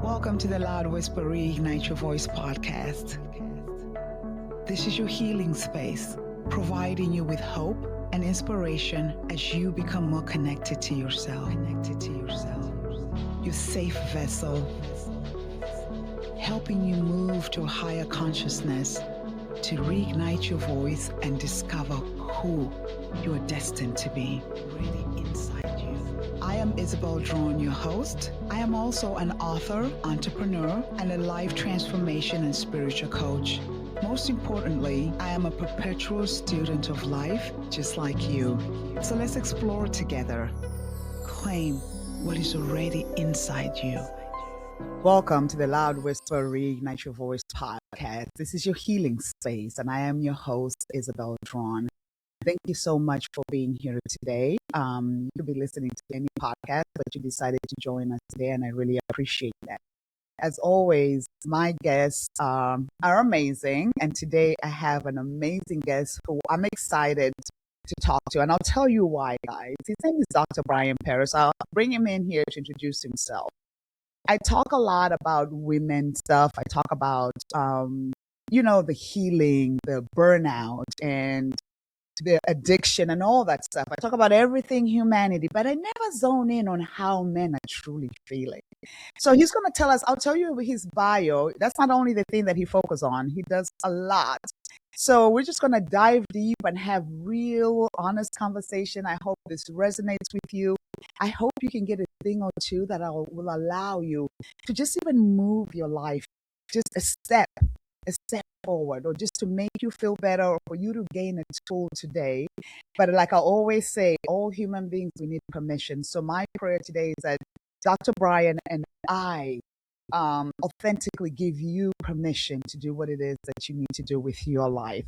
Welcome to the Loud Whisper Reignite Your Voice podcast. This is your healing space, providing you with hope and inspiration as you become more connected to yourself. Your safe vessel, helping you move to a higher consciousness to reignite your voice and discover who you are destined to be, really inside you. I am Isabel, your host. I am also an author, entrepreneur, and a life transformation and spiritual coach. Most importantly, I am a perpetual student of life, just like you. So let's explore together. Claim what is already inside you. Welcome to the Loud Whisper Reignite Your Voice podcast. This is your healing space, and I am your host, Isabel. Thank you so much for being here today. You could be listening to any podcast, but you decided to join us today, and I really appreciate that. As always, my guests are amazing, and today I have an amazing guest who I'm excited to talk to, and I'll tell you why, guys. His name is Dr. Brian Paris. I'll bring him in here to introduce himself. I talk a lot about women stuff. I talk about, the healing, the burnout, and the addiction and all that stuff. I talk about everything humanity, but I never zone in on how men are truly feeling. So he's going to tell us, I'll tell you his bio. That's not only the thing that he focuses on. He does a lot. So we're just going to dive deep and have real, honest conversation. I hope this resonates with you. I hope you can get a thing or two that will allow you to just even move your life just a step forward, or just to make you feel better, or for you to gain a tool today. But like I always say, all human beings, we need permission. So my prayer today is that Dr. Brian and I authentically give you permission to do what it is that you need to do with your life.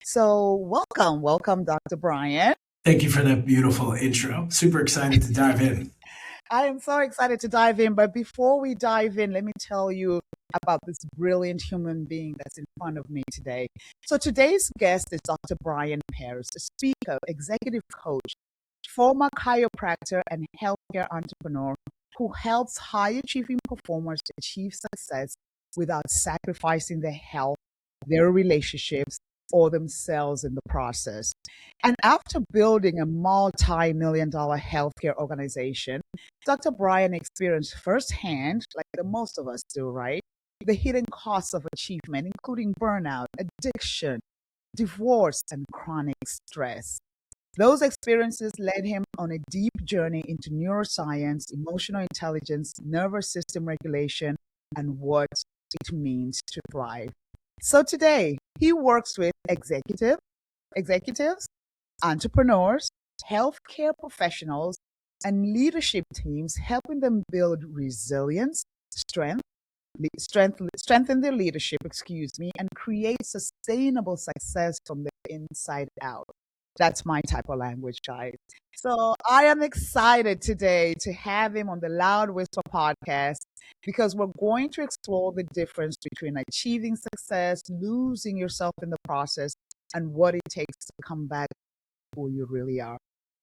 So welcome, Dr. Brian. Thank you for that beautiful intro. Super excited to dive in. I am so excited to dive in. But before we dive in, let me tell you about this brilliant human being that's in front of me today. So today's guest is Dr. Brian Paris, a speaker, executive coach, former chiropractor, and healthcare entrepreneur who helps high-achieving performers to achieve success without sacrificing their health, their relationships, or themselves in the process. And after building a multi-million-dollar healthcare organization, Dr. Brian experienced firsthand, like the most of us do, right, the hidden costs of achievement, including burnout, addiction, divorce, and chronic stress. Those experiences led him on a deep journey into neuroscience, emotional intelligence, nervous system regulation, and what it means to thrive. So today, he works with executives, entrepreneurs, healthcare professionals, and leadership teams, helping them build resilience, strengthen their leadership, and create sustainable success from the inside out. That's my type of language, guys. So I am excited today to have him on the Loud Whisper podcast, because we're going to explore the difference between achieving success, losing yourself in the process, and what it takes to come back to who you really are.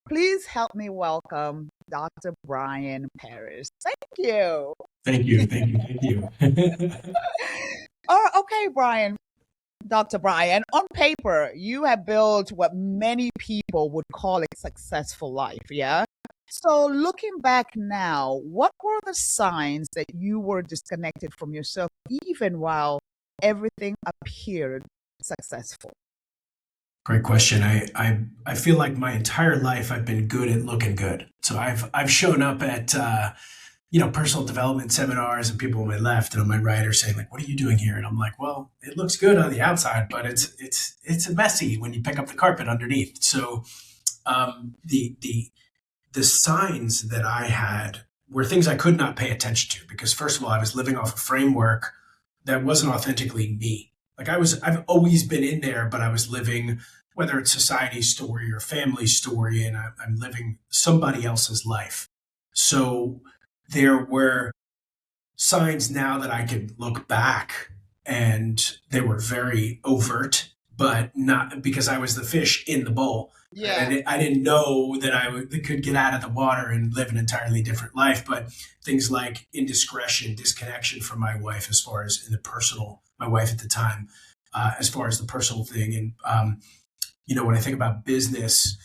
Please help me welcome Dr. Brian Paris. Thank you. Thank you. Okay, Dr. Brian, on paper, you have built what many people would call a successful life, yeah? So looking back now, what were the signs that you were disconnected from yourself even while everything appeared successful? Great question. I feel like my entire life I've been good at looking good. So I've shown up at personal development seminars, and people on my left and on my right are saying, like, what are you doing here? And I'm like, well, it looks good on the outside, but it's messy when you pick up the carpet underneath. So the signs that I had were things I could not pay attention to, because first of all, I was living off a framework that wasn't authentically me. Like I've always been in there, but I was living, whether it's society's story or family story, and I'm living somebody else's life. So there were signs now that I could look back, and they were very overt, but not because I was the fish in the bowl. Right? Yeah. I didn't know that could get out of the water and live an entirely different life. But things like indiscretion, disconnection from my wife, as far as in the personal, my wife at the time, as far as the personal thing. And, when I think about business,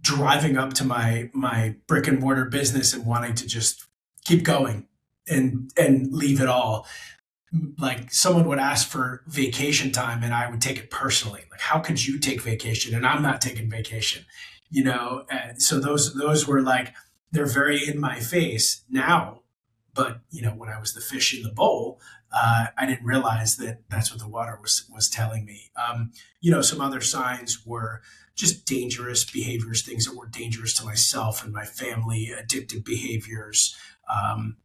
driving up to my brick and mortar business and wanting to just keep going and leave it all, like someone would ask for vacation time and I would take it personally. Like, how could you take vacation and I'm not taking vacation? And so those were like, they're very in my face now. But when I was the fish in the bowl, I didn't realize that that's what the water was telling me. Some other signs were just dangerous behaviors, things that were dangerous to myself and my family, addictive behaviors, and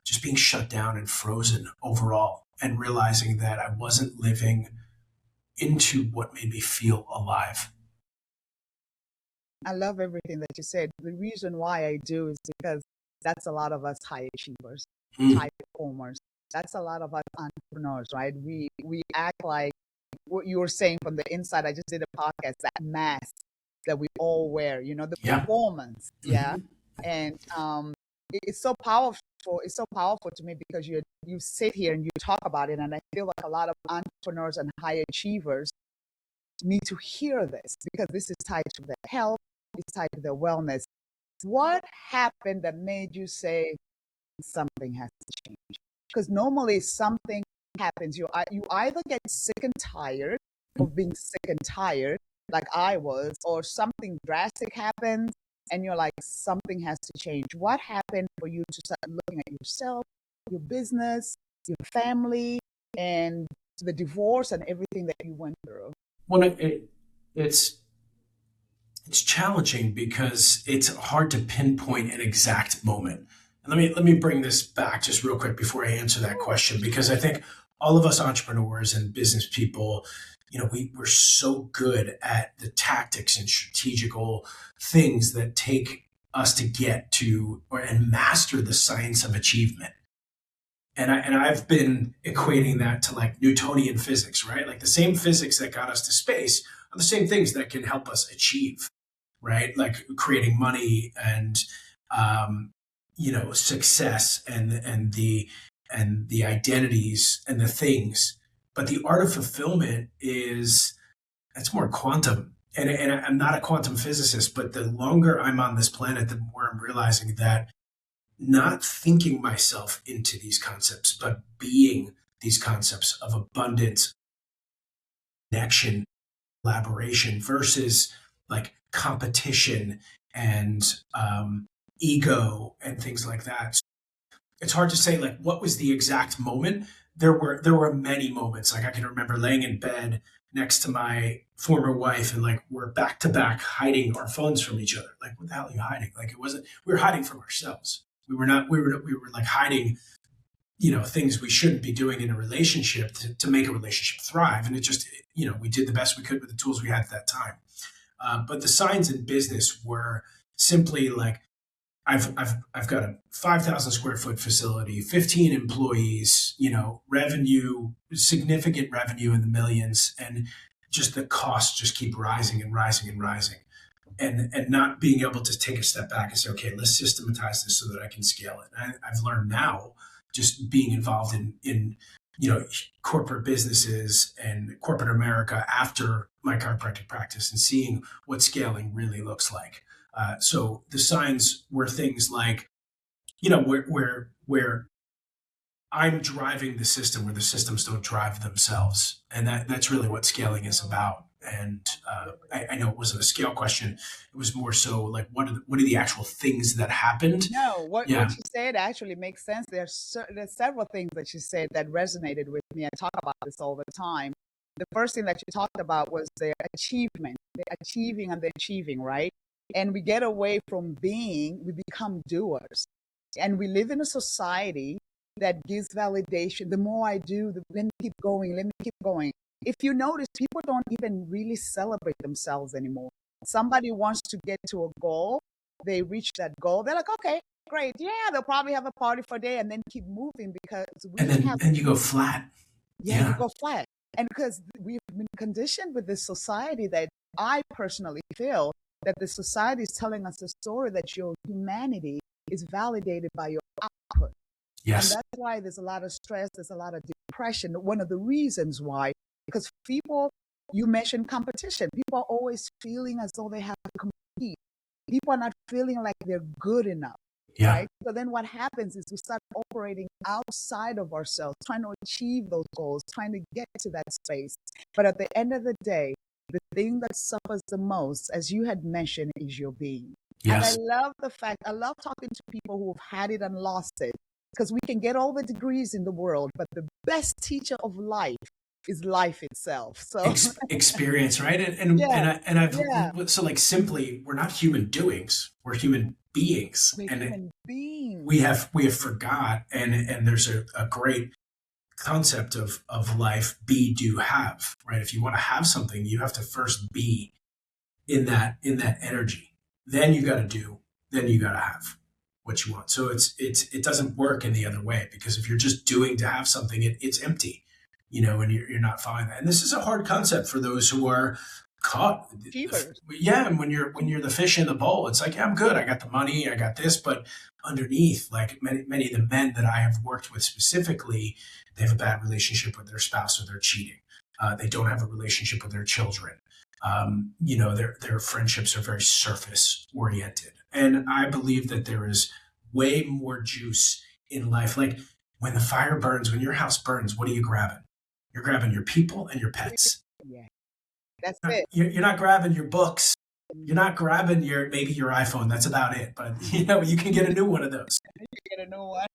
just being shut down and frozen overall, and realizing that I wasn't living into what made me feel alive. I love everything that you said. The reason why I do is because that's a lot of us high achievers, high performers. That's a lot of us entrepreneurs, right? We act like what you were saying from the inside. I just did a podcast, that mask that we all wear, the performance. Yeah. And it's so powerful. It's so powerful to me because you sit here and you talk about it. And I feel like a lot of entrepreneurs and high achievers need to hear this, because this is tied to their health. It's tied to their wellness. What happened that made you say something has to change? Because normally something happens. You either get sick and tired of being sick and tired, like I was, or something drastic happens and you're like, something has to change. What happened for you to start looking at yourself, your business, your family, and the divorce and everything that you went through? Well, it's challenging because it's hard to pinpoint an exact moment. And let me bring this back just real quick before I answer that question, because I think all of us entrepreneurs and business people, we're so good at the tactics and strategical things that take us to get to and master the science of achievement. And I've been equating that to like Newtonian physics, right? Like the same physics that got us to space are the same things that can help us achieve, right? Like creating money and success and the identities and the things. But the art of fulfillment it's more quantum. And I'm not a quantum physicist, but the longer I'm on this planet, the more I'm realizing that not thinking myself into these concepts, but being these concepts of abundance, connection, collaboration versus like competition and ego and things like that. It's hard to say like what was the exact moment. There were many moments. Like I can remember laying in bed next to my former wife and like we're back to back hiding our phones from each other. Like, what the hell are you hiding? Like, it wasn't, we were hiding from ourselves. We were like hiding, things we shouldn't be doing in a relationship to make a relationship thrive. And it just, we did the best we could with the tools we had at that time. But the signs in business were simply like, I've got a 5,000 square foot facility, 15 employees, revenue, significant revenue in the millions, and just the costs just keep rising and rising and rising. And not being able to take a step back and say, okay, let's systematize this so that I can scale it. And I've learned now, just being involved in corporate businesses and corporate America after my chiropractic practice and seeing what scaling really looks like. So the signs were things like, where I'm driving the system where the systems don't drive themselves. And that's really what scaling is about. And I know it wasn't a scale question. It was more so like, what are the actual things that happened? No, what you said actually makes sense. There's several things that you said that resonated with me. I talk about this all the time. The first thing that you talked about was the achievement, the achieving and the achieving, right? And we get away from being, we become doers. And we live in a society that gives validation. The more I do, let me keep going, let me keep going. If you notice, people don't even really celebrate themselves anymore. Somebody wants to get to a goal, they reach that goal, they're like, okay, great. Yeah, they'll probably have a party for a day and then keep moving because and you go flat. You go flat. And because we've been conditioned with this society that I personally feel that the society is telling us a story that your humanity is validated by your output. Yes. And that's why there's a lot of stress, there's a lot of depression. One of the reasons why, because people, you mentioned competition, people are always feeling as though they have to compete. People are not feeling like they're good enough. Yeah. Right? So then what happens is we start operating outside of ourselves, trying to achieve those goals, trying to get to that space. But at the end of the day, the thing that suffers the most, as you had mentioned, is your being. Yes. And I love talking to people who have had it and lost it, because we can get all the degrees in the world, but the best teacher of life is life itself. So experience, right? So like simply, we're not human doings, we're human beings. We're human beings. We have forgot, and there's a great concept of life: be, do, have, right? If you want to have something, you have to first be in that energy. Then you got to do, then you got to have what you want. So it doesn't work in the other way, because if you're just doing to have something, it's empty, and you're not following that. And this is a hard concept for those who are caught. Keepers. Yeah, and when you're the fish in the bowl, it's like, yeah, I'm good, I got the money, I got this, but underneath, like many of the men that I have worked with specifically, they have a bad relationship with their spouse, or they're cheating. They don't have a relationship with their children. Their friendships are very surface oriented. And I believe that there is way more juice in life. Like when the fire burns, when your house burns, what are you grabbing? You're grabbing your people and your pets. Yeah, that's it. You're not grabbing your books. You're not grabbing maybe your iPhone. That's about it. But you can get a new one of those. You get a new one.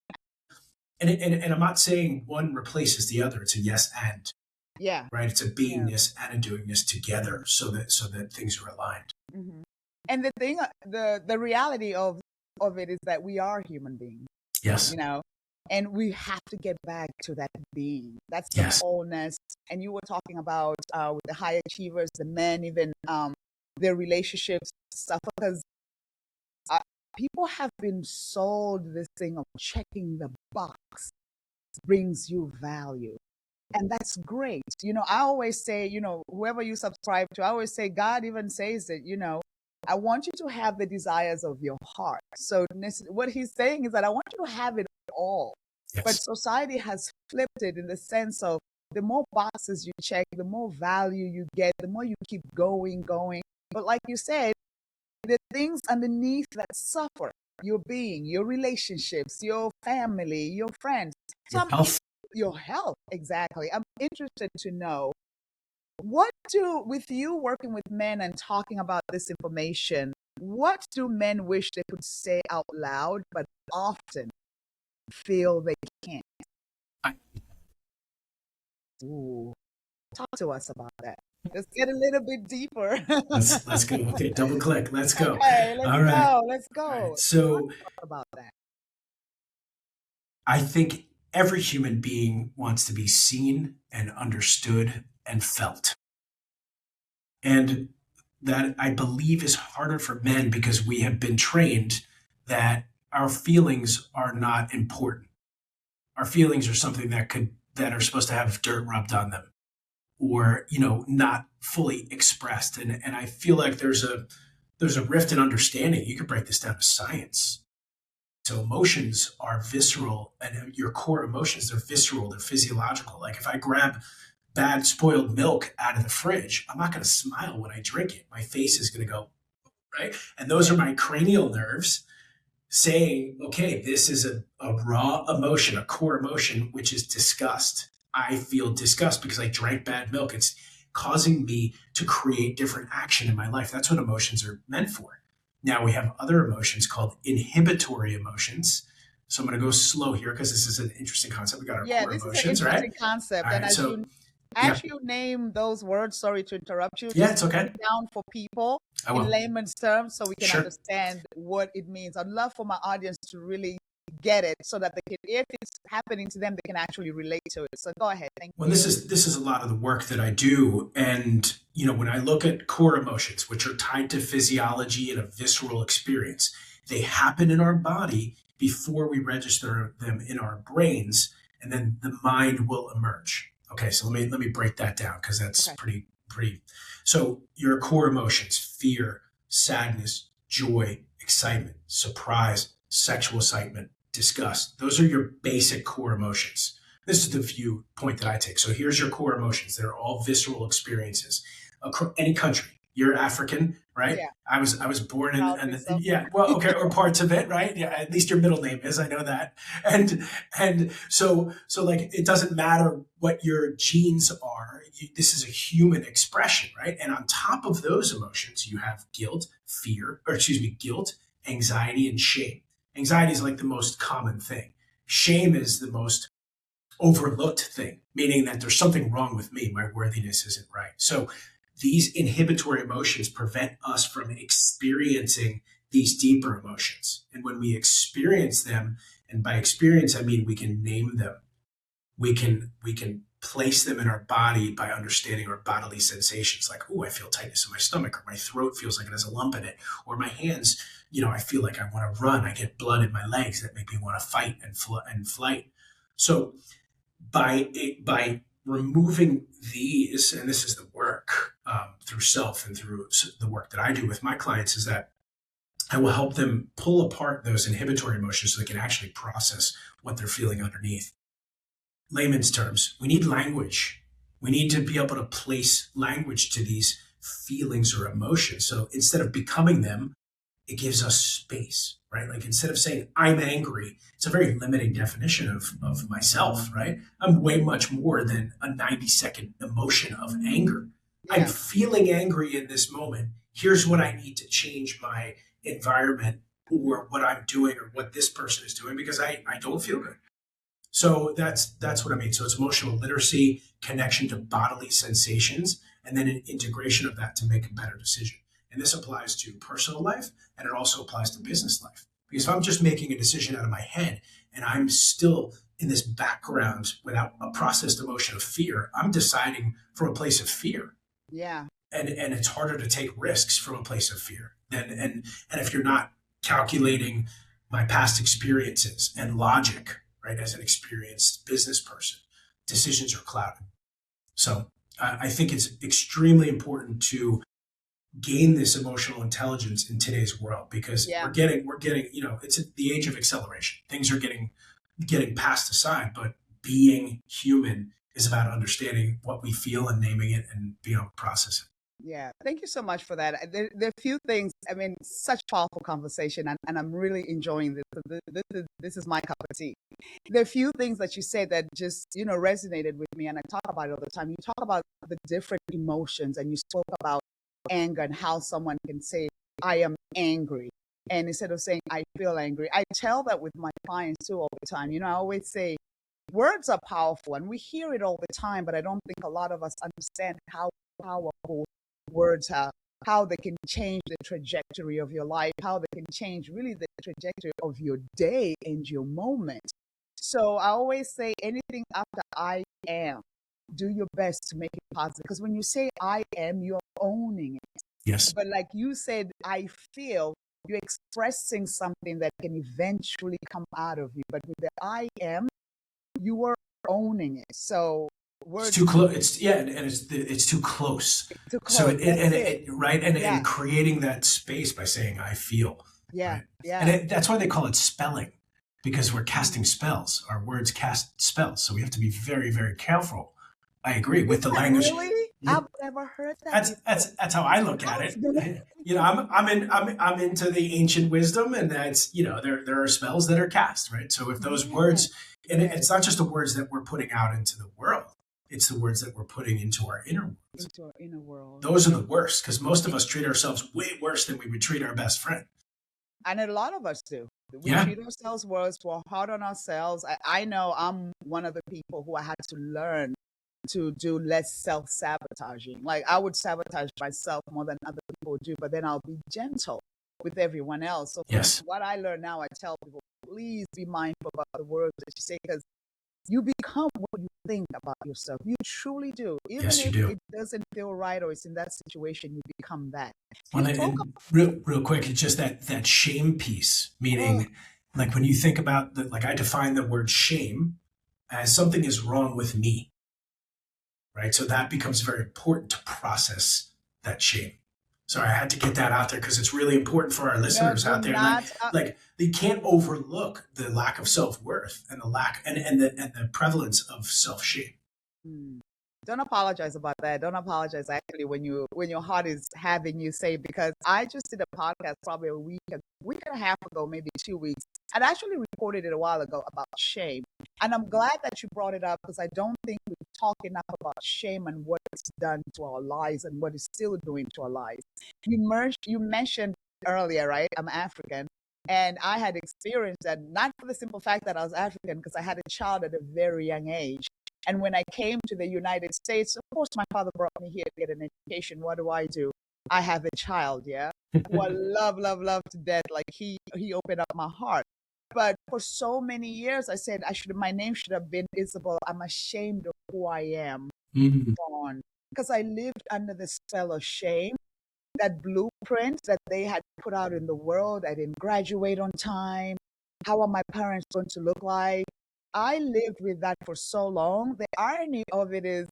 And I'm not saying one replaces the other. It's a yes and. Yeah. Right. It's a beingness and a doingness together, so that things are aligned. Mm-hmm. And the thing, the reality of it is that we are human beings. Yes. And we have to get back to that being. That's the wholeness. And you were talking about with the high achievers, the men, even their relationships stuff, because people have been sold this thing of checking the box brings you value. And that's great. I always say, whoever you subscribe to, I always say, God even says that, I want you to have the desires of your heart. So what he's saying is that I want you to have it all. Yes. But society has flipped it in the sense of the more boxes you check, the more value you get, the more you keep going. But like you said, the things underneath that suffer, your being, your relationships, your family, your friends. Your health, exactly. I'm interested to know, with you working with men and talking about this information, what do men wish they could say out loud, but often feel they can't? Ooh, talk to us about that. Let's get a little bit deeper. Let's go. Okay, double click. Let's go. Okay, let's go. Right. So talk about that. I think every human being wants to be seen and understood and felt. And that, I believe, is harder for men because we have been trained that our feelings are not important. Our feelings are something that are supposed to have dirt rubbed on them, or, not fully expressed. And I feel like there's a rift in understanding. You could break this down to science. So emotions are visceral, and your core emotions, they're visceral, they're physiological. Like if I grab bad spoiled milk out of the fridge, I'm not going to smile when I drink it. My face is going to go, right? And those are my cranial nerves saying, okay, this is a raw emotion, a core emotion, which is disgust. I feel disgust because I drank bad milk. It's causing me to create different action in my life. That's what emotions are meant for. Now we have other emotions called inhibitory emotions. So I'm going to go slow here because this is an interesting concept. We got our core emotions, right? Yeah, this is an interesting concept. And as you name those words, sorry to interrupt you. Yeah, it's okay. Down for people in layman's terms so we can understand what it means. I'd love for my audience to really get it so that they can, if it's happening to them, they can actually relate to it. So go ahead. Thank you. Well, this is a lot of the work that I do. And, when I look at core emotions, which are tied to physiology and a visceral experience, they happen in our body before we register them in our brains, and then the mind will emerge. Okay, so let me break that down because that's Okay. pretty. So your core emotions: fear, sadness, joy, excitement, surprise, sexual excitement, disgust. Those are your basic core emotions. This is the viewpoint that I take. So here's your core emotions. They're all visceral experiences. Any country. You're African, right? Yeah. I was born in, Proudly and so. yeah, well, okay, or parts of it, right? Yeah, at least your middle name is. I know that, and so like it doesn't matter what your genes are. This is a human expression, right? And on top of those emotions, you have guilt, fear, or excuse me, guilt, anxiety, and shame. Anxiety is like the most common thing. Shame is the most overlooked thing, meaning that there's something wrong with me. My worthiness isn't right. So these inhibitory emotions prevent us from experiencing these deeper emotions. And when we experience them, and by experience, I mean we can name them, we can place them in our body by understanding our bodily sensations, like, oh, I feel tightness in my stomach, or my throat feels like it has a lump in it, or my hands, I feel like I want to run. I get blood in my legs that make me want to fight and flight. So by removing these, and this is the work through self and through the work that I do with my clients, is that I will help them pull apart those inhibitory emotions so they can actually process what they're feeling underneath. Layman's terms, we need language. We need to be able to place language to these feelings or emotions. So instead of becoming them, it gives us space, right? Like instead of saying, I'm angry, it's a very limiting definition of myself, right? I'm way much more than a 90-second emotion of anger. I'm Yeah. feeling angry in this moment. Here's what I need to change my environment or what I'm doing or what this person is doing because I don't feel good. So that's what I mean. So it's emotional literacy, connection to bodily sensations, and then an integration of that to make a better decision. And this applies to personal life and it also applies to business life. Because if I'm just making a decision out of my head and I'm still in this background without a processed emotion of fear, I'm deciding from a place of fear. Yeah. And it's harder to take risks from a place of fear. And if you're not calculating my past experiences and logic, right, as an experienced business person, decisions are clouded. So I think it's extremely important to gain this emotional intelligence in today's world because Yeah. we're getting, it's the age of acceleration. Things are getting passed aside, but being human is about understanding what we feel and naming it and being able to process it. Yeah, thank you so much for that. There are a few things, I mean, such powerful conversation, and I'm really enjoying this. This is my cup of tea. There are a few things that you said that just, resonated with me, and I talk about it all the time. You talk about the different emotions, and you spoke about anger and how someone can say, I am angry. And instead of saying, I feel angry, I tell that with my clients too all the time. I always say, words are powerful, and we hear it all the time, but I don't think a lot of us understand how powerful words are, how they can change the trajectory of your life, how they can change really the trajectory of your day and your moment. So I always say anything after I am, do your best to make it positive. Because when you say I am, you're owning it. Yes. But like you said, I feel, you're expressing something that can eventually come out of you. But with the I am, you are owning it. So it's too close. It's too close. Too close. So Right, and creating that space by saying I feel. Yeah, right? yeah. And that's why they call it spelling, because we're casting spells. Our words cast spells, so we have to be very, very careful. I agree with the language. Really? Yeah. I've never heard that. That's how I look at it. I'm into the ancient wisdom, and that's there are spells that are cast, right? So if those words, and it's not just the words that we're putting out into the world, it's the words that we're putting into our inner world. Into our inner world. Those are the worst, because most of us treat ourselves way worse than we would treat our best friend. And a lot of us do. We Yeah. treat ourselves worse. We're hard on ourselves. I know I'm one of the people who I had to learn to do less self-sabotaging. Like I would sabotage myself more than other people do, but then I'll be gentle with everyone else. So Yes. what I learn now, I tell people, please be mindful about the words that you say, because you become what you think about yourself. You truly do. Even Yes, you if do. it doesn't feel right or it's in that situation, you become that. Well, and real quick, it's just that shame piece, meaning like when you think about like I define the word shame as something is wrong with me. right? So that becomes very important to process that shame. Sorry, I had to get that out there because it's really important for our No, listeners do out there. Like, not. like they can't overlook the lack of self worth and the lack and the prevalence of self shame. Mm. Don't apologize about that. Don't apologize actually when your heart is having you say, because I just did a podcast probably a week and a half ago, maybe 2 weeks. I'd actually recorded it a while ago about shame. And I'm glad that you brought it up because I don't think we talk enough about shame and what it's done to our lives and what it's still doing to our lives. You mentioned earlier, right? I'm African. And I had experienced that not for the simple fact that I was African, because I had a child at a very young age. And when I came to the United States, of course, my father brought me here to get an education. What do? I have a child, yeah, who I love, love, love to death. Like he opened up my heart. But for so many years, I said my name should have been Isabel. I'm ashamed of who I am, born, because I lived under the spell of shame, that blueprint that they had put out in the world. I didn't graduate on time. How are my parents going to look like? I lived with that for so long. The irony of it is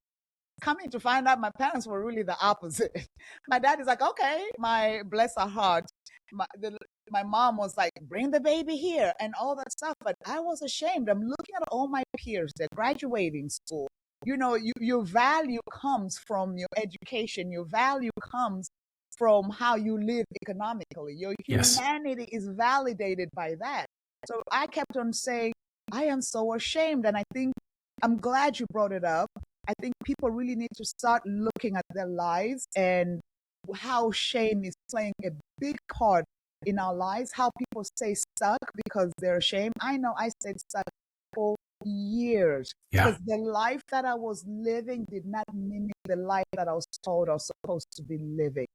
coming to find out my parents were really the opposite. My dad is like, okay, my bless her heart. My mom was like, bring the baby here and all that stuff. But I was ashamed. I'm looking at all my peers. They're graduating school. You know, your value comes from your education. Your value comes from how you live economically. Your Yes. humanity is validated by that. So I kept on saying, I am so ashamed. And I think I'm glad you brought it up. I think people really need to start looking at their lives and how shame is playing a big part in our lives, how people stay stuck because they're ashamed. I know I stayed stuck for years because the life that I was living did not mimic the life that I was told I was supposed to be living.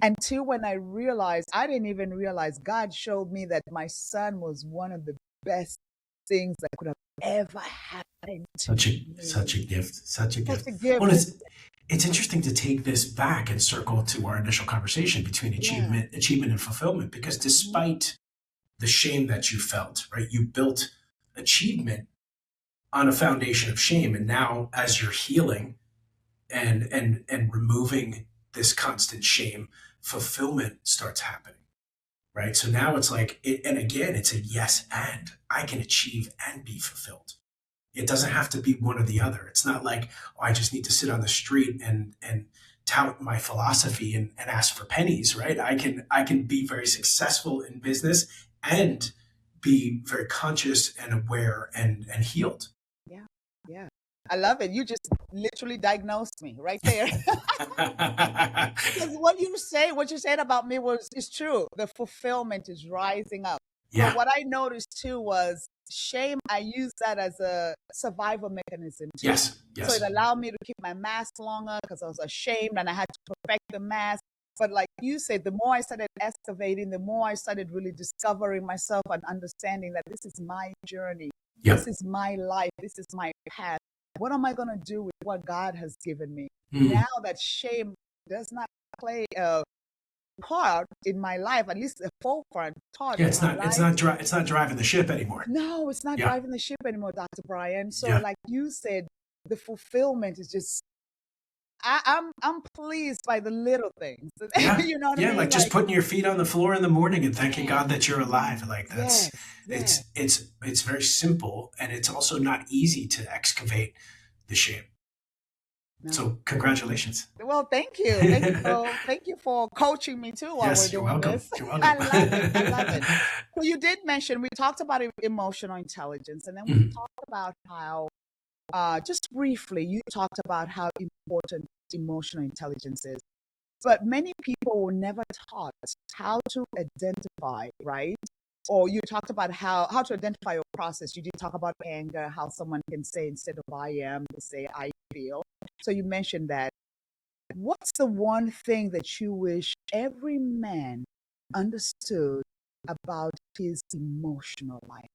Until when I realized, I didn't even realize, God showed me that my son was one of the best things that could have ever happened to me. Such a gift. Such a gift. Such a gift. Well, it's interesting to take this back and circle to our initial conversation between achievement and fulfillment, because despite the shame that you felt, right, you built achievement on a foundation of shame. And now as you're healing and removing this constant shame, fulfillment starts happening. Right. So now it's like, and again, it's a yes, and I can achieve and be fulfilled. It doesn't have to be one or the other. It's not like, oh, I just need to sit on the street and tout my philosophy and ask for pennies, right? I can be very successful in business and be very conscious and aware and healed. Yeah. Yeah. I love it. You just literally diagnosed me right there. Because what you said about me is true. The fulfillment is rising up. Yeah. But what I noticed too was shame. I use that as a survival mechanism too. Yes. So it allowed me to keep my mask longer because I was ashamed and I had to perfect the mask. But like you said, the more I started excavating, the more I started really discovering myself and understanding that this is my journey. Yep. This is my life. This is my path. What am I going to do with what God has given me? Now that shame does not play a part in my life, at least a forefront part. Yeah, it's not driving the ship anymore. No, it's not driving the ship anymore, Dr. Brian. So like you said, the fulfillment is just, I'm pleased by the little things. You know what I mean? Like just putting your feet on the floor in the morning and thanking God that you're alive. Like that's it's very simple, and it's also not easy to excavate the shame. No. So congratulations. Well, thank you. Thank you for coaching me too while we're doing this. You're welcome. I love it. So you did mention, we talked about emotional intelligence, and then we talked about how, just briefly, you talked about how important emotional intelligence is. But many people were never taught how to identify, right? Or you talked about how to identify your process. You did talk about anger, how someone can say instead of I am, they say I feel. So you mentioned that. What's the one thing that you wish every man understood about his emotional life?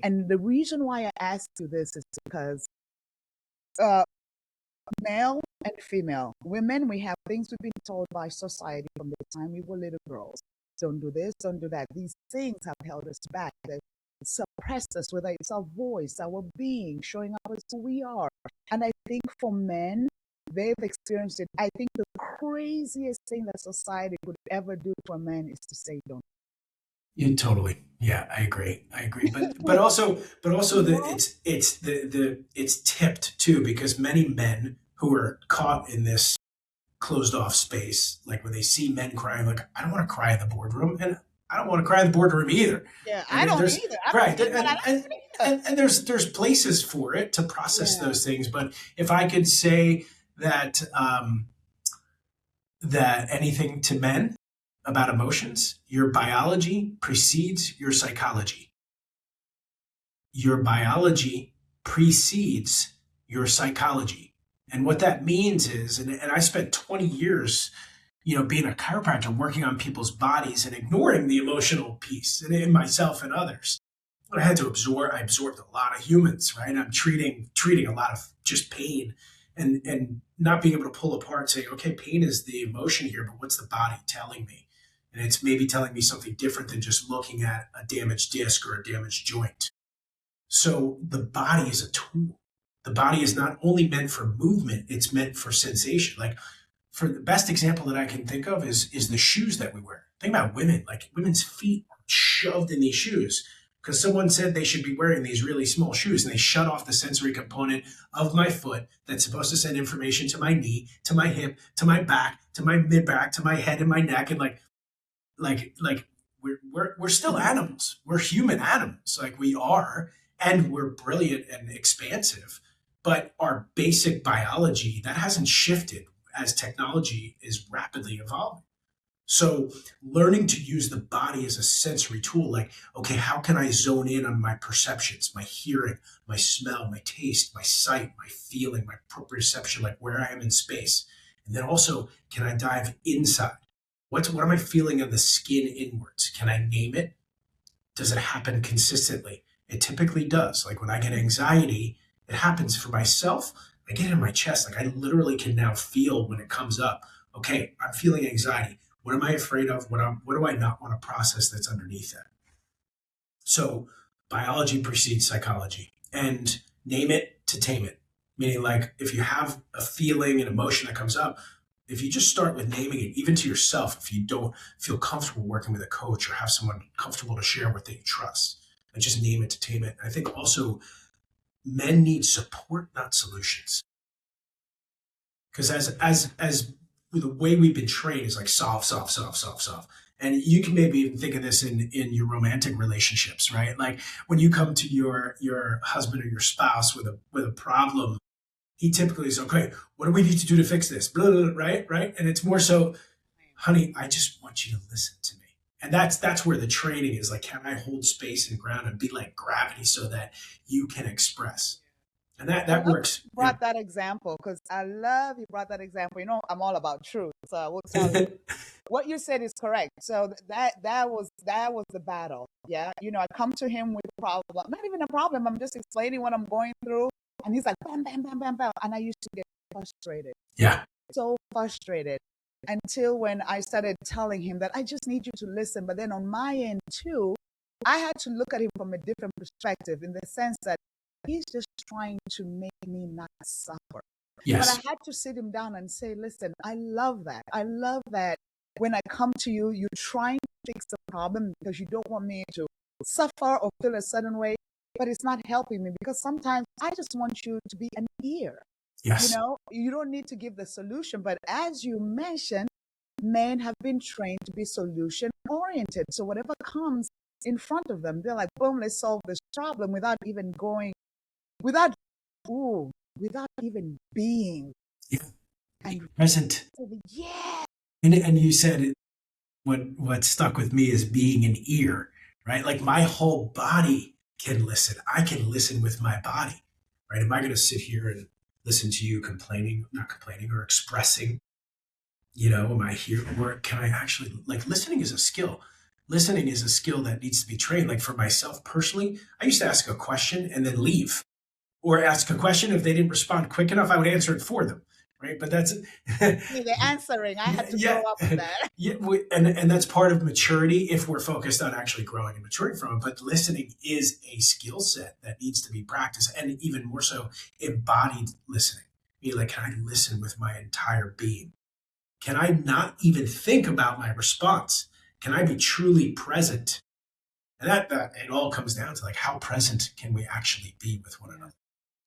And the reason why I ask you this is because male and female, women, we have things we've been told by society from the time we were little girls. Don't do this, don't do that. These things have held us back. The suppressed us, whether it's our voice, our being, showing up as who we are. And I think for men, they've experienced it. I think the craziest thing that society could ever do for men is to say don't. You totally. Yeah, I agree. But also it's tipped too, because many men who are caught in this closed off space, like when they see men crying, like, I don't want to cry in the boardroom, and I don't want to cry in the boardroom either. Yeah, And I then don't there's either. right, I don't and, either. and there's places for it to process Yeah. those things. But if I could say that that anything to men about emotions, your biology precedes your psychology. Your biology precedes your psychology. And what that means is, and I spent 20 years, being a chiropractor, working on people's bodies and ignoring the emotional piece in myself and others. I had to I absorbed a lot of humans, right? I'm treating a lot of just pain and not being able to pull apart, saying, okay, pain is the emotion here, but what's the body telling me? And it's maybe telling me something different than just looking at a damaged disc or a damaged joint. So the body is a tool. The body is not only meant for movement, it's meant for sensation. Like, for the best example that I can think of is the shoes that we wear. Think about women, like women's feet are shoved in these shoes because someone said they should be wearing these really small shoes, and they shut off the sensory component of my foot that's supposed to send information to my knee, to my hip, to my back, to my mid-back, to my head and my neck. And we're still animals. We're human animals, like we are, and we're brilliant and expansive. But our basic biology, that hasn't shifted as technology is rapidly evolving. So learning to use the body as a sensory tool, like, okay, how can I zone in on my perceptions, my hearing, my smell, my taste, my sight, my feeling, my proprioception, like where I am in space. And then also, can I dive inside? What am I feeling in the skin inwards? Can I name it? Does it happen consistently? It typically does. Like when I get anxiety, it happens for myself. I get it in my chest. Like I literally can now feel when it comes up. Okay, I'm feeling anxiety. What am I afraid of? What do I not want to process that's underneath that? So biology precedes psychology, and name it to tame it. Meaning, like, if you have a feeling, an emotion that comes up, if you just start with naming it, even to yourself, if you don't feel comfortable working with a coach or have someone comfortable to share with that you trust, and just name it to tame it. I think also men need support, not solutions. Because as the way we've been trained is like solve. And you can maybe even think of this in your romantic relationships, right? Like when you come to your husband or your spouse with a problem, he typically is, okay, what do we need to do to fix this? Blah, blah, blah, right? And it's more so, honey, I just want you to listen to me. And that's where the training is, like, can I hold space and ground and be like gravity so that you can express? And that works. You brought that example because I love you brought that example. I'm all about truth, so I will tell you what you said is correct. So that was the battle. Yeah, I come to him with a problem, not even a problem. I'm just explaining what I'm going through, and he's like, bam, bam, bam, bam, bam, and I used to get frustrated. Yeah. So frustrated until when I started telling him that I just need you to listen. But then on my end too, I had to look at him from a different perspective, in the sense that he's just trying to make me not suffer. Yes. But I had to sit him down and say, listen, I love that. I love that when I come to you, you're trying to fix the problem because you don't want me to suffer or feel a certain way, but it's not helping me, because sometimes I just want you to be an ear. Yes. You don't need to give the solution. But as you mentioned, men have been trained to be solution oriented. So whatever comes in front of them, they're like, boom, let's solve this problem without even being. Yeah. And present. Yeah. And you said what stuck with me is being an ear, right? Like my whole body can listen. I can listen with my body, right? Am I going to sit here and listen to you not complaining or expressing, am I here? Or can I actually, like, listening is a skill. Listening is a skill that needs to be trained. Like for myself personally, I used to ask a question and then leave, or ask a question. If they didn't respond quick enough, I would answer it for them. right? But that's See, the answering, I had to grow yeah, up with that. yeah, and that's part of maturity if we're focused on actually growing and maturing from it. But listening is a skill set that needs to be practiced, and even more so, embodied listening. Like, can I listen with my entire being? Can I not even think about my response? Can I be truly present? And that it all comes down to like how present can we actually be with one another?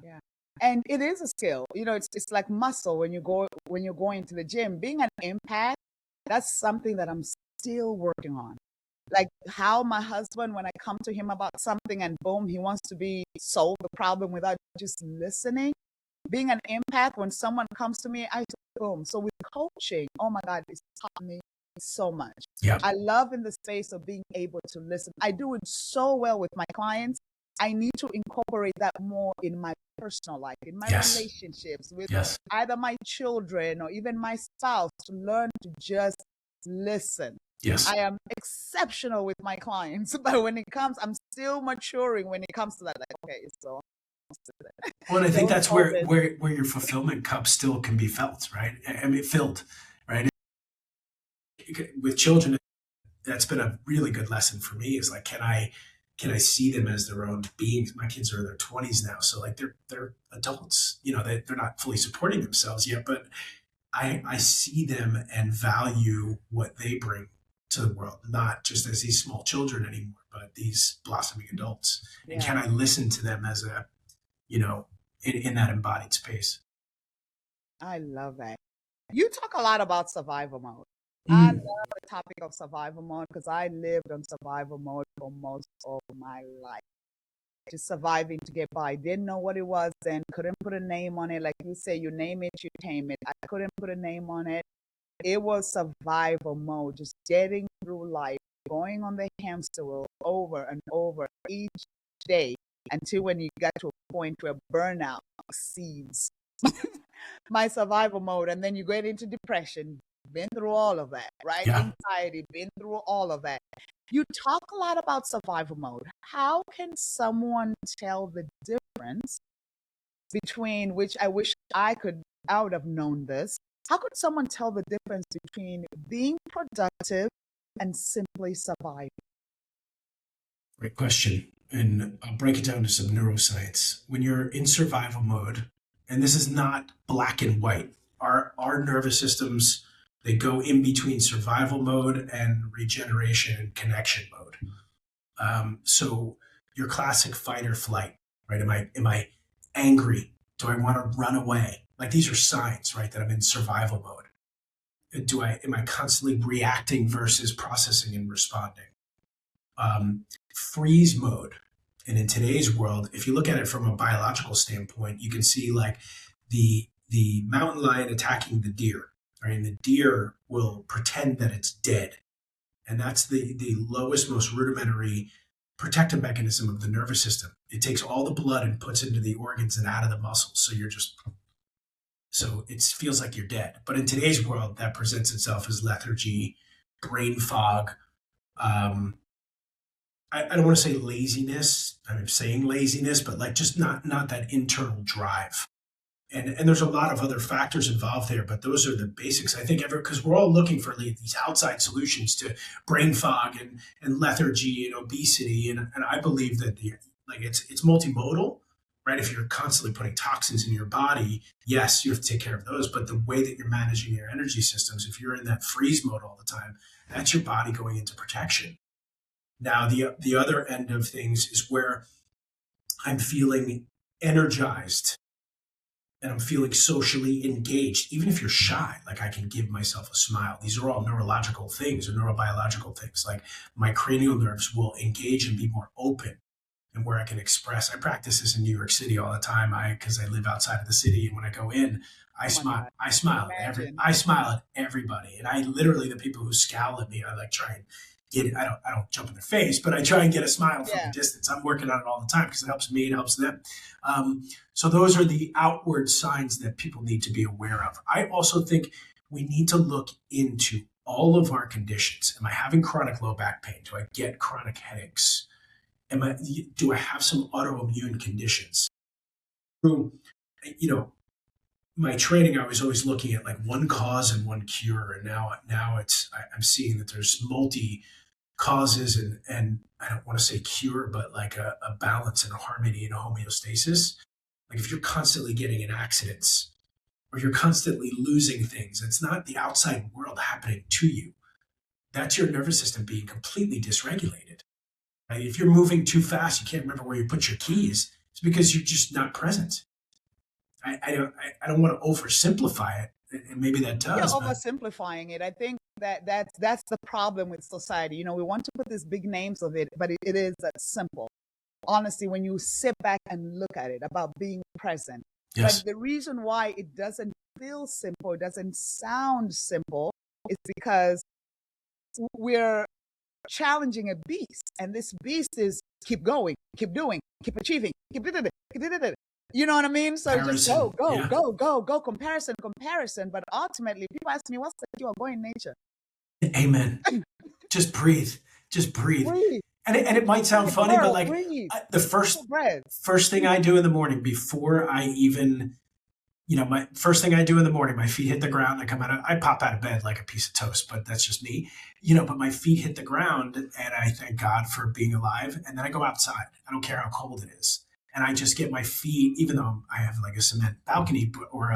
Yeah. And it is a skill. It's like muscle when you're going to the gym. Being an empath, that's something that I'm still working on. Like how my husband, when I come to him about something and boom, he wants to be solve the problem without just listening. Being an empath, when someone comes to me, I just boom. So with coaching, oh my God, it's taught me so much. Yeah. I love in the space of being able to listen. I do it so well with my clients. I need to incorporate that more in my personal life, in my Yes. relationships with Yes. either my children or even my spouse, to learn to just listen. Yes. I am exceptional with my clients, but when it comes, I'm still maturing when it comes to that. Like, okay, so Well, and I think don't that's solve where, it. where your fulfillment cup still can be felt, right? I mean, filled, right? With children, that's been a really good lesson for me. Is like, can I see them as their own beings? My kids are in their 20s now, so like they're adults. They're not fully supporting themselves yet, but I see them and value what they bring to the world, not just as these small children anymore, but these blossoming adults. And can Yeah, I listen to them as a, in that embodied space? I love that. You talk a lot about survival mode. I Mm. love the topic of survival mode because I lived on survival mode for most of my life. Just surviving to get by. Didn't know what it was then, couldn't put a name on it. Like you say, you name it, you tame it. I couldn't put a name on it. It was survival mode, just getting through life, going on the hamster wheel over and over each day until when you got to a point where burnout exceeds my survival mode. And then you get into depression, been through all of that, right? Yeah. Anxiety, been through all of that. You talk a lot about survival mode. How can someone tell the difference between, which I wish I would have known this. How could someone tell the difference between being productive and simply surviving? Great question. And I'll break it down to some neuroscience. When you're in survival mode, and this is not black and white, our nervous systems, they go in between survival mode and regeneration and connection mode. So your classic fight or flight, right? Am I angry? Do I want to run away? Like these are signs, right, that I'm in survival mode. Am I constantly reacting versus processing and responding? Freeze mode. And in today's world, if you look at it from a biological standpoint, you can see like the mountain lion attacking the deer, right? And the deer will pretend that it's dead. And that's the lowest, most rudimentary protective mechanism of the nervous system. It takes all the blood and puts it into the organs and out of the muscles. So it feels like you're dead. But in today's world, that presents itself as lethargy, brain fog. I don't want to say laziness. I'm saying laziness, but like just not that internal drive. And there's a lot of other factors involved there, but those are the basics. I think because we're all looking for these outside solutions to brain fog and lethargy and obesity, and I believe that it's multimodal, right? If you're constantly putting toxins in your body, yes, you have to take care of those. But the way that you're managing your energy systems, if you're in that freeze mode all the time, that's your body going into protection. Now, the other end of things is where I'm feeling energized and I'm feeling socially engaged. Even if you're shy, like I can give myself a smile. These are all neurological things or neurobiological things. Like my cranial nerves will engage and be more open and where I can express. I practice this in New York City all the time. Because I live outside of the city, and when I go in, I smile. God. I smile I smile at everybody, and I literally the people who scowl at me, I like try and get. I don't jump in their face, but I try and get a smile from a distance. I'm working on it all the time because it helps me. It helps them. So those are the outward signs that people need to be aware of. I also think we need to look into all of our conditions. Am I having chronic low back pain? Do I get chronic headaches? Do I have some autoimmune conditions? You know, my training, I was always looking at like one cause and one cure. And now I'm seeing that there's multi causes and I don't want to say cure, but like a balance and a harmony and a homeostasis. Like if you're constantly getting in accidents or you're constantly losing things, it's not the outside world happening to you. That's your nervous system being completely dysregulated. Right? If you're moving too fast, you can't remember where you put your keys. It's because you're just not present. I don't want to oversimplify it, and maybe that does. You're oversimplifying it. I think that's the problem with society. You know, we want to put these big names of it, but it is that simple. Honestly, when you sit back and look at it about being present. Yes. But the reason why it doesn't feel simple, it doesn't sound simple, is because we're challenging a beast, and this beast is keep going, keep doing, keep achieving, keep it. You know what I mean? So just go, comparison. But ultimately, people ask me, what's the cure? Go in nature. Amen. Just breathe. Just breathe. And it might sound funny, but like the first thing I do in the morning before I even, my first thing I do in the morning, my feet hit the ground. I pop out of bed like a piece of toast, but that's just me, but my feet hit the ground and I thank God for being alive. And then I go outside. I don't care how cold it is. And I just get my feet, even though I have like a cement balcony or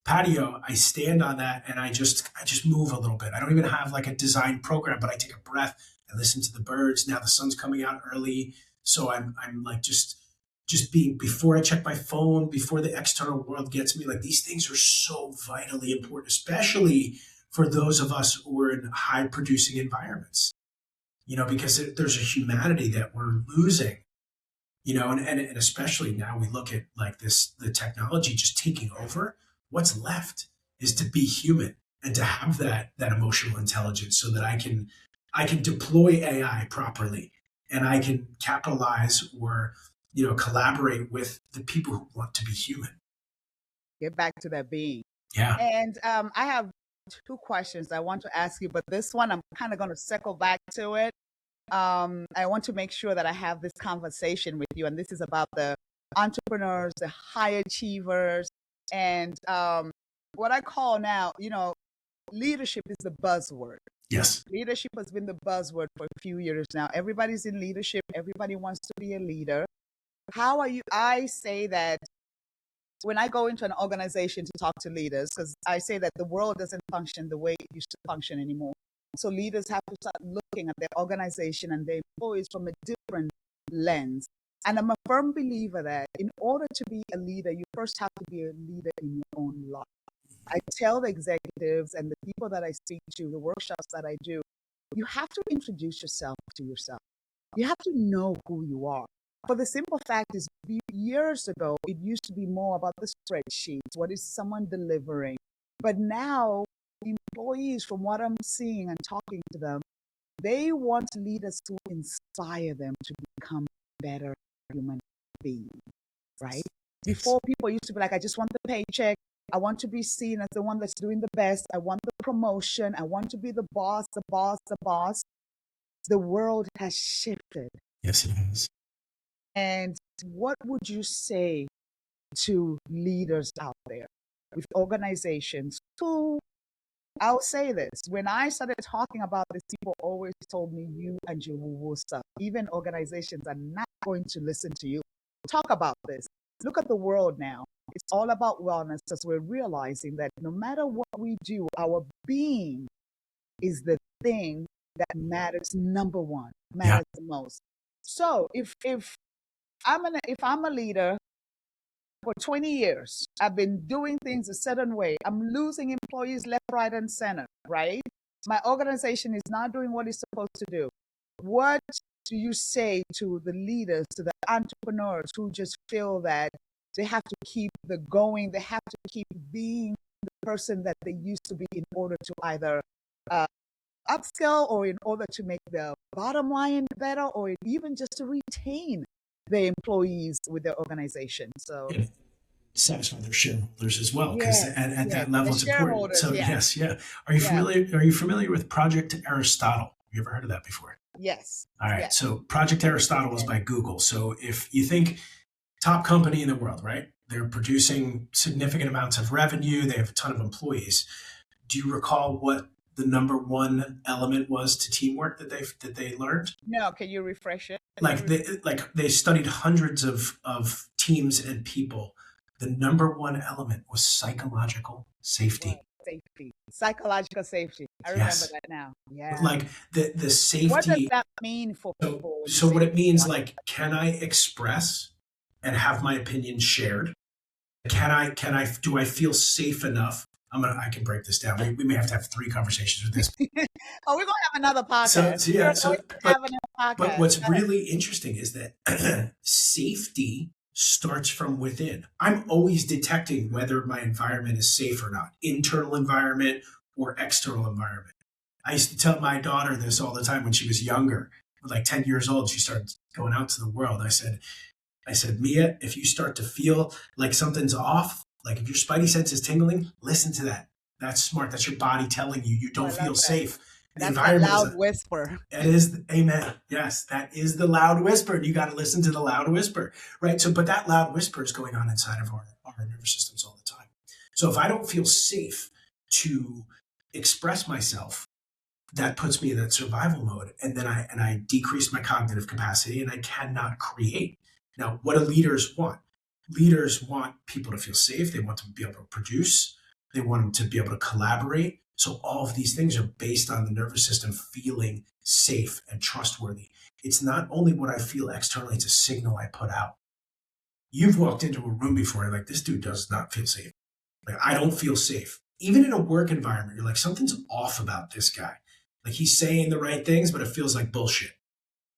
patio, I stand on that and I just move a little bit. I don't even have like a design program, but I take a breath. I listen to the birds. Now the sun's coming out early. So I'm like just being, before I check my phone, before the external world gets me, like these things are so vitally important, especially for those of us who are in high producing environments, because there's a humanity that we're losing, and especially now we look at like the technology just taking over. What's left is to be human and to have that emotional intelligence so that I can deploy AI properly and I can capitalize or, collaborate with the people who want to be human. Get back to that being. Yeah. And I have 2 questions I want to ask you, but this one I'm kind of going to circle back to it. I want to make sure that I have this conversation with you, and this is about the entrepreneurs, the high achievers, and what I call now, leadership is the buzzword. Yes. Leadership has been the buzzword for a few years now. Everybody's in leadership. Everybody wants to be a leader. How are you? I say that when I go into an organization to talk to leaders, because I say that the world doesn't function the way it used to function anymore. So leaders have to start looking at their organization and their employees from a different lens. And I'm a firm believer that in order to be a leader, you first have to be a leader in your own life. I tell the executives and the people that I speak to, the workshops that I do, you have to introduce yourself to yourself. You have to know who you are. For the simple fact is, years ago, it used to be more about the spreadsheets. What is someone delivering? But now, employees, from what I'm seeing and talking to them, they want leaders to inspire them to become better human beings, right? Before, people used to be like, I just want the paycheck. I want to be seen as the one that's doing the best. I want the promotion. I want to be the boss, the boss, the boss. The world has shifted. Yes, it has. And what would you say to leaders out there with organizations who, I'll say this, when I started talking about this, people always told me you and your woo-woo stuff. Even organizations are not going to listen to you. Talk about this. Look at the world now. It's all about wellness, because we're realizing that no matter what we do, our being is the thing that matters, number one, matters the most. So if I'm a leader for 20 years, I've been doing things a certain way, I'm losing employees left, right, and center, right? My organization is not doing what it's supposed to do. What do you say to the leaders, to the entrepreneurs who just feel that they have to keep the going, they have to keep being the person that they used to be in order to either upscale or in order to make the bottom line better, or even just to retain the employees with their organization? So satisfy their shareholders as well, because at that level it's important. So yes. Are you familiar with Project Aristotle? Have you ever heard of that before? Yes. All right. So Project Aristotle is by Google. So if you think top company in the world, right? They're producing significant amounts of revenue. They have a ton of employees. Do you recall what the number one element was to teamwork that they learned? No, can you refresh it? They studied hundreds of teams and people. The number one element was psychological safety. Safety, psychological safety. I remember that now. Yeah. Like the safety. What does that mean for people? So what it means, like, can I express and have my opinion shared? Do I feel safe enough? I can break this down. We may have to have 3 conversations with this. Oh, we're going to have another podcast. But what's really interesting is that safety starts from within. I'm always detecting whether my environment is safe or not, internal environment or external environment. I used to tell my daughter this all the time when she was younger, like 10 years old. She started going out to the world. I said, Mia, if you start to feel like something's off, like if your spidey sense is tingling, listen to that. That's smart. That's your body telling you don't feel safe. That's a loud whisper. It is. Amen. Yes, that is the loud whisper. You got to listen to the loud whisper, right? So, but that loud whisper is going on inside of our nervous systems all the time. So if I don't feel safe to express myself, that puts me in that survival mode. And then I decrease my cognitive capacity and I cannot create. Now, what do leaders want? Leaders want people to feel safe. They want them to be able to produce. They want them to be able to collaborate. So all of these things are based on the nervous system feeling safe and trustworthy. It's not only what I feel externally, it's a signal I put out. You've walked into a room before, like, this dude does not feel safe. Like, I don't feel safe. Even in a work environment, you're like, something's off about this guy. Like, he's saying the right things, but it feels like bullshit.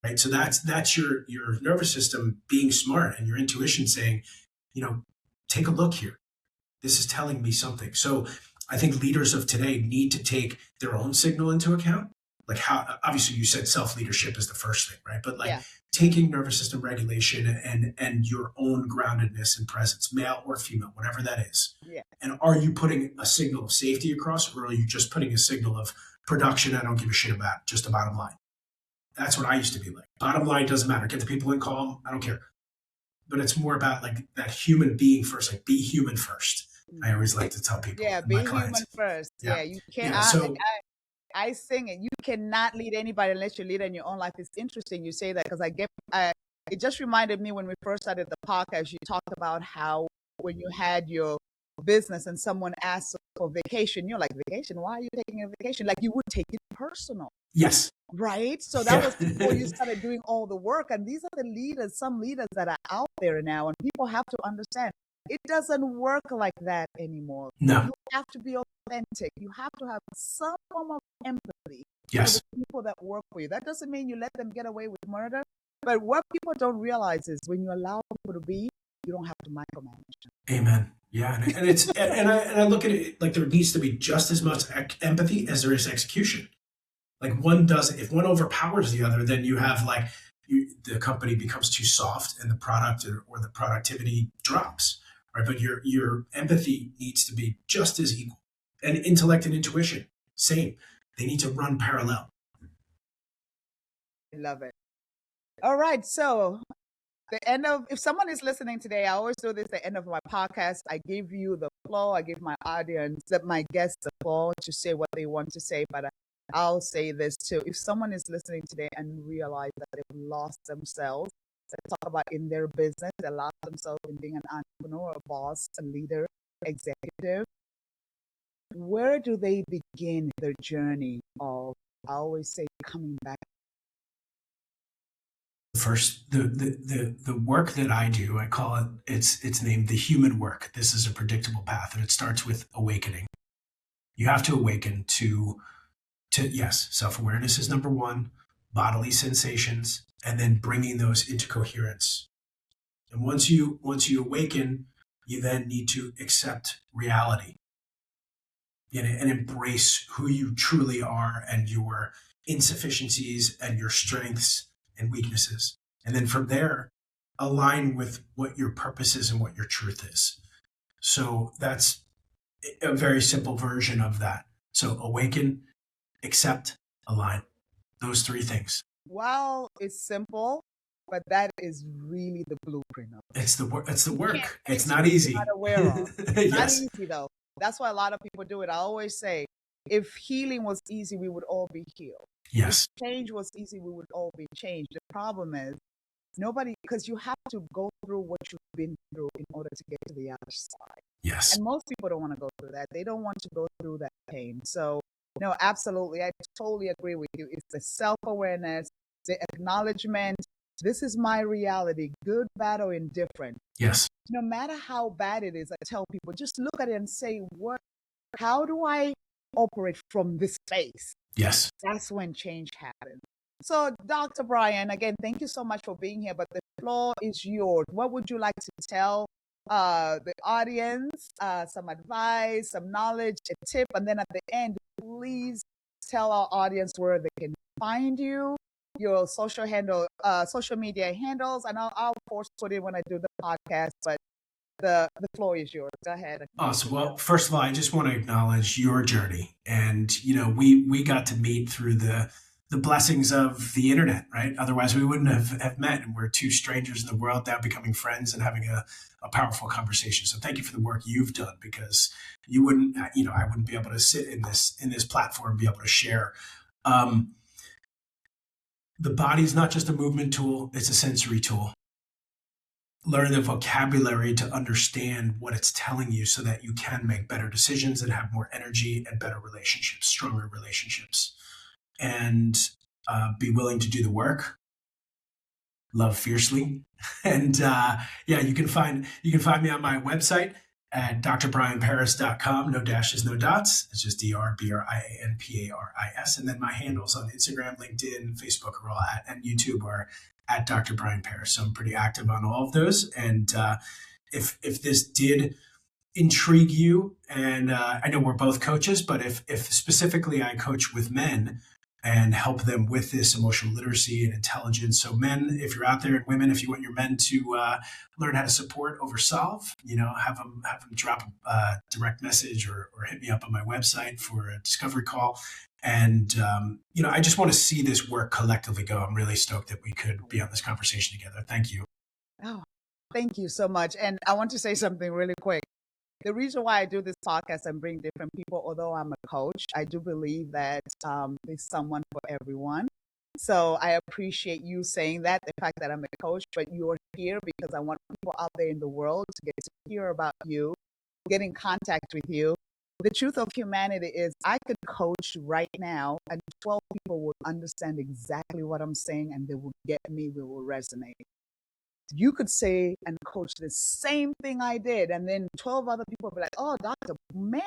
Right? So that's your nervous system being smart and your intuition saying, take a look here. This is telling me something. So I think leaders of today need to take their own signal into account. Like, how, obviously you said self-leadership is the first thing, right? But taking nervous system regulation and your own groundedness and presence, male or female, whatever that is. Yeah. And are you putting a signal of safety across, or are you just putting a signal of production I don't give a shit about, just a bottom line? That's what I used to be like. Bottom line doesn't matter. Get the people in, call them, I don't care. But it's more about like that human being first, like be human first. I always like to tell people. Yeah, be human first. Yeah, you can't. Yeah, I sing it. You cannot lead anybody unless you lead in your own life. It's interesting you say that because it just reminded me when we first started the podcast, you talked about how when you had your business and someone asked for vacation, you're like, vacation? Why are you taking a vacation? Like you would take it personal. Yes. Right? So that was before you started doing all the work. And these are the leaders, some leaders that are out there now. And people have to understand it doesn't work like that anymore. No. You have to be authentic. You have to have some form of empathy for the people that work for you. That doesn't mean you let them get away with murder. But what people don't realize is when you allow people to be, you don't have to micromanage them. Amen. Yeah. And it's and I look at it like there needs to be just as much empathy as there is execution. Like if one overpowers the other, then you have the company becomes too soft and the product or the productivity drops. Right? But your empathy needs to be just as equal. And intellect and intuition, same. They need to run parallel. I love it. All right. So if someone is listening today, I always do this at the end of my podcast. I give you the floor. I give my audience, my guests the floor to say what they want to say. But I'll say this too. If someone is listening today and realize that they've lost themselves, let's talk about in their business, they lost themselves in being an entrepreneur, a boss, a leader, executive, where do they begin their journey of, I always say, coming back? First, the work that I do, I call it, it's named the human work. This is a predictable path, and it starts with awakening. You have to awaken to yes, self-awareness is number one, bodily sensations, and then bringing those into coherence. And once you awaken, you then need to accept reality and embrace who you truly are and your insufficiencies and your strengths and weaknesses. And then from there, align with what your purpose is and what your truth is. So that's a very simple version of that. So awaken, accept, align. Those 3 things. While it's simple, but that is really the blueprint of it. It's the work. It's the You can't work. fix It's not what you're easy. not aware of. It's not Yes. easy though. That's why a lot of people do it. I always say, if healing was easy, we would all be healed. Yes. If change was easy, we would all be changed. The problem is nobody, because you have to go through what you've been through in order to get to the other side. Yes. And most people don't want to go through that. They don't want to go through that pain. So, no, absolutely. I totally agree with you. It's the self-awareness, the acknowledgement. This is my reality, good, bad, or indifferent. Yes. No matter how bad it is, I tell people, just look at it and say, how do I operate from this space? Yes. That's when change happens. So, Dr. Brian, again, thank you so much for being here, but the floor is yours. What would you like to tell the audience? Some advice, some knowledge, a tip, and then at the end, please tell our audience where they can find you, your social media handles, and I'll of course put it when I do the podcast, but the floor is yours. Go ahead. Awesome. Well, first of all, I just want to acknowledge your journey. And, we got to meet through the blessings of the internet, right? Otherwise we wouldn't have met, and we're two strangers in the world now becoming friends and having a powerful conversation. So thank you for the work you've done, because I wouldn't be able to sit in this platform and be able to share. The body is not just a movement tool, it's a sensory tool. Learn the vocabulary to understand what it's telling you so that you can make better decisions and have more energy and better relationships, stronger relationships. And be willing to do the work. Love fiercely. And you can find me on my website at drbrianparis.com. No dashes, no dots. It's just DrBrianParis. And then my handles on Instagram, LinkedIn, Facebook are all and YouTube are at Dr. Brian Paris. So I'm pretty active on all of those. And if this did intrigue you, and I know we're both coaches, but if specifically I coach with men and help them with this emotional literacy and intelligence. So men, if you're out there, and women, if you want your men to learn how to support over solve, have them drop a direct message or hit me up on my website for a discovery call. And, I just want to see this work collectively go. I'm really stoked that we could be on this conversation together. Thank you. Oh, thank you so much. And I want to say something really quick. The reason why I do this podcast and bring different people, although I'm a coach, I do believe that there's someone for everyone. So I appreciate you saying that, the fact that I'm a coach, but you're here because I want people out there in the world to get to hear about you, get in contact with you. The truth of humanity is I could coach right now and 12 people would understand exactly what I'm saying and they would get me, we will resonate. You could say and coach the same thing I did, and then 12 other people will be like, oh, Dr. Man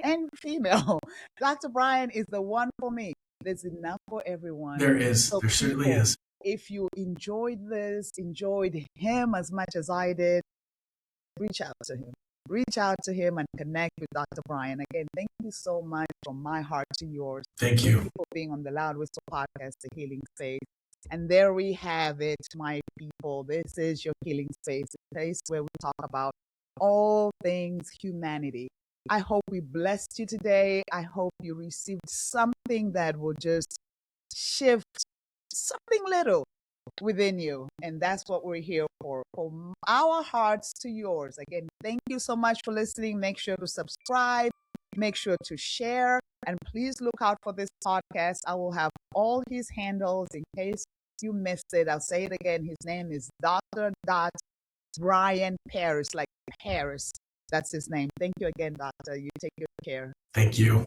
and female, Dr. Brian is the one for me. There's enough for everyone. There is. So there certainly is. If you enjoyed him as much as I did, reach out to him. Reach out to him and connect with Dr. Brian. Again, thank you so much from my heart to yours. Thank you. For being on the Loud Whistle podcast, The Healing Space. And there we have it, my people. This is your healing space, a place where we talk about all things humanity. I hope we blessed you today. I hope you received something that will just shift something little within you. And that's what we're here for, from our hearts to yours. Again, thank you so much for listening. Make sure to subscribe, make sure to share, and please look out for this podcast. I will have all his handles in case you missed it. I'll say it again. His name is Dr. Brian Paris, like Paris. That's his name. Thank you again, Doctor. You take good care. Thank you.